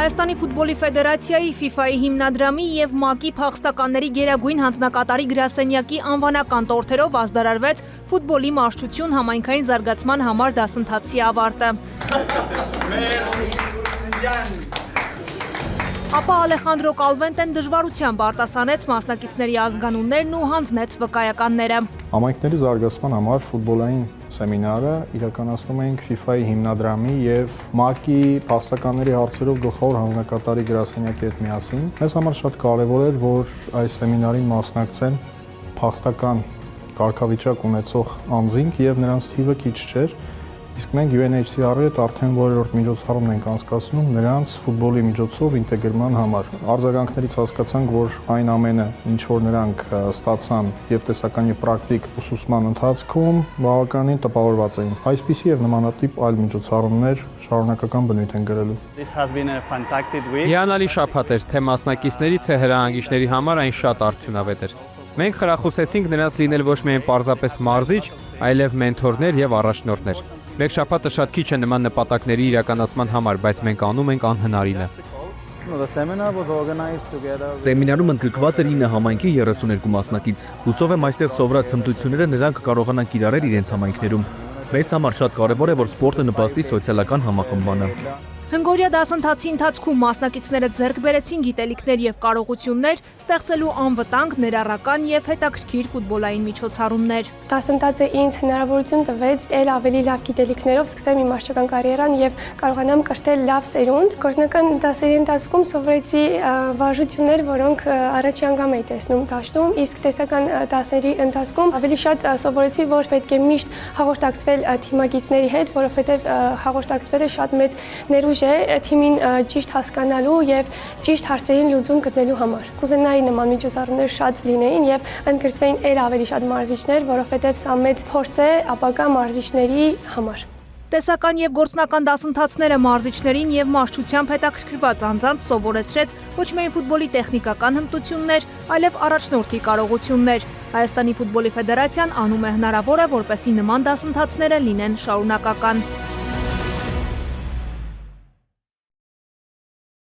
Հայաստանի ֆուտբոլի ֆեդերացիայի, FIFA-ի հիմնադրամի և ՄԱԿ-ի փախստականների գերագույն հանձնակատարի գրասենյակի անվանական տորթերով ազդարարվեց ֆուտբոլի մարզչություն համայնքային զարգացման համար դասընթացի ավարտը։ Ապա Ալեխանդրո Կալվենտեն դժվարությամբ արտասանեց մասնակիցների ազգանուններն ու հանձնեց վկայականները։ Համայնքների զարգացման համար ֆուտբոլային սեմինարը իրականացնում ենք FIFA-ի հիմնադրամի և ՄԱԿ-ի փախստականների հարցերով գլխավոր հանձնակատարի գրասենյակի հետ միասին։ Մեզ համար շատ կարևոր էր, որ այս սեմինարին մասնակցեն փախստական կարգավիճակ ունեցող անձինք և նրանց թիվը քիչ չէր։ Իսկ մենք UNHCR-ի հետ արդեն որերորդ միջոցառումն ենք անցկացնում նրանց ֆուտբոլի միջոցով ինտեգրման համար։ Արձագանքներից հասկացանք, որ այն ամենը, ինչ որ նրանք ստացան եւ տեսական եւ պրակտիկ ուսուցման ընթացքում բավականին տպավորված էին։ Այսպիսի եւ նմանատիպ այլ միջոցառումներ շարունակական բնույթ են գրելու։ Հիանալի շաբաթ էր, թե մասնակիցների, թե հրահանգիչների համար այն շատ արդյունավետ էր։ Մենք խրախուսեցինք նրանց լինել ոչ միայն պարզապես մարզիչ, այլև մենթորներ եւ առաջնորդներ։ Մեկ շաբաթը շատ քիչ է նման նպատակների իրականացման համար, բայց մենք անում ենք անհնարինը։ Սեմինարում ընդգրկված էր 9 համայնքի 32 մասնակից։ Հուսով եմ այստեղ սովորած հմտությունները նրանք կարողանան կիրառել իրենց համայնքներում։ Մեզ համար շատ կարևոր է, որ սպորտը նպաստի սոցիալական համախմբմանը։ Հնգօրյա դասընթացի ընթացքում մասնակիցները ձեռք բերեցին գիտելիքներ և կարողություններ, ստեղծելու անվտանգ, ներառական և հետաքրքիր ֆուտբոլային միջոցառումներ։ Դասընթացը ինձ հնարավորություն տվեց ել ավելի լավ գիտելիքներով սկսեմ իմ մարզչական կարիերան և կարողանամ կրթել լավ սերունդ։ Գործնական դասերի ընթացքում սովորեցի վարժություններ, որոնք առաջի անգամ էի տեսնում դաշտում, իսկ տեսական դասերի ընթացքում ավելի շատ սովորեցի, որ պետք է միշտ հաղորդակցվել թիմակիցների հետ, որովհետև հաղորդակցվելը շատ մեծ ներուժ թիմին ճիշտ հասկանալու և ճիշտ հարցերին լուծում գտնելու համար։ Կուզենայի նման միջոցառումներ շատ լինեին և ընդգրկվեին ել ավելի շատ մարզիչներ, որովհետև սա մեծ փորձ է ապագա մարզիչների համար։ Տեսական և գործնական դասընթացները մարզիչներին և մարզչությամբ հետաքրքրված անձանց սովորեցրեց ոչ միայն ֆուտբոլի տեխնիկական հմտություններ, այլև առաջնորդի կարողություններ։ Հայաստանի ֆուտբոլի ֆեդերացիան անում է հնարավորը, որպեսզի նման դասընթացները լինեն շարունակական։